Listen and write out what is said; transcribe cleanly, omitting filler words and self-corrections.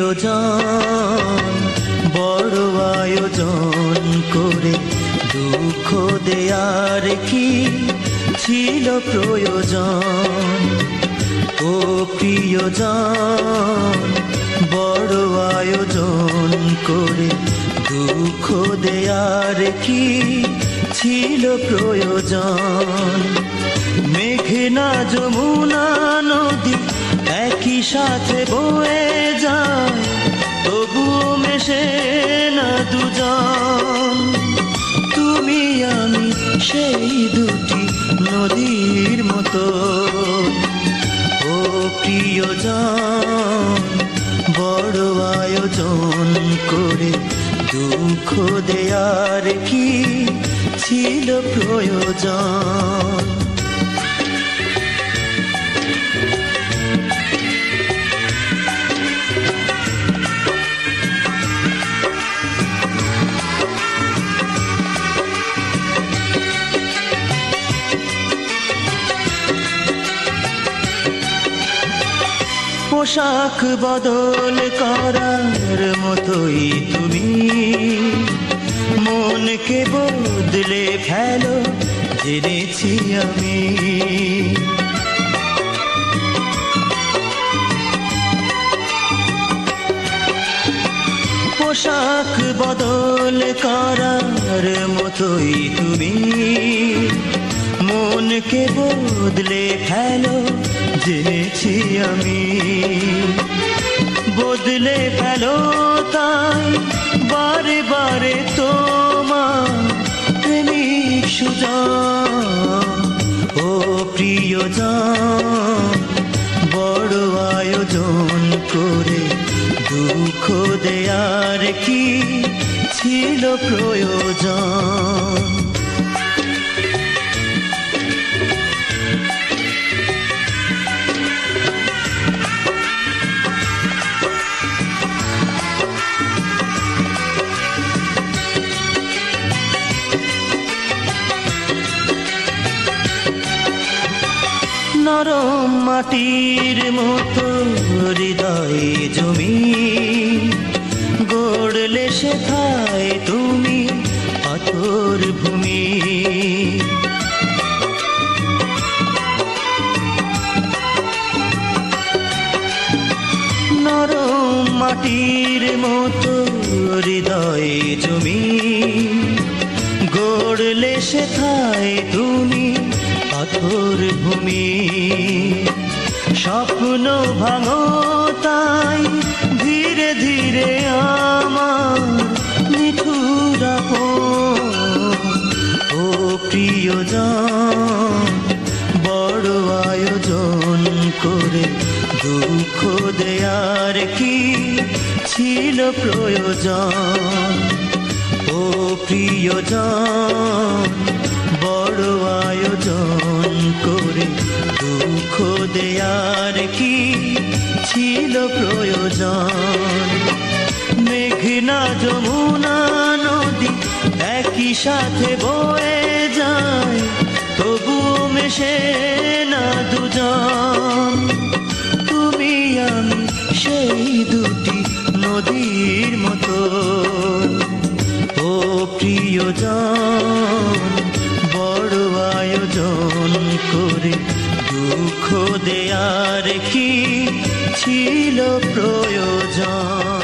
প্রিয়জন বড় আয়োজন করে দুঃখ দেয়ার কি ছিল প্রয়োজন? ও প্রিয়জন বড় আয়োজন করে দুঃখ দেয়ার কি ছিল প্রয়োজন? মেঘনা যমুনা নদী একই সাথে বয়ে যায়, তবুও মেশে না দুজন। তুমি আমি সেই দুটি নদীর মতো। ও প্রিয়জন বড় আয়োজন করে দুঃখ দেয়ার কি ছিল প্রয়োজন? পোশাক বদল করার মতোই তুমি মনকে বদলে ফেলো জেনেছি আমি। পোশাক বদল করার মতোই তুমি মনকে বদলে ফেলো জেনেছি আমি। বদলে ফেলো তাই বারে বারে তোমার প্রেমিক সুজন। ও প্রিয়জন বড় আয়োজন করে দুঃখ দেয়ার কি ছিল প্রয়োজন? নরম মাটির মতো হৃদয়ে জমি গড়লে সেথায় তুমি পাথর ভূমি। নরম মাটির মতো হৃদয়ে জমি গড়লে সেথায় তুমি পাথর ভূমি। স্বপ্ন ভাঙো তাই ধীরে ধীরে আমার নিঠুর আপন। ও প্রিয়জন বড় আয়োজন করে দুঃখ দেয়ার কি ছিল প্রয়োজন? ও প্রিয়জন বড় আয়োজন করে দুঃখ দেয়ার কি ছিল প্রয়োজন? মেঘনা যমুনা নদী একই সাথে বয়ে যায়, তবুও মেশে না দুজন। তুমি আমি সেই দুটি নদীর মতো। ও প্রিয়জন বড় আয়োজন করে দুঃখ দেয়ার কি ছিল প্রয়োজন?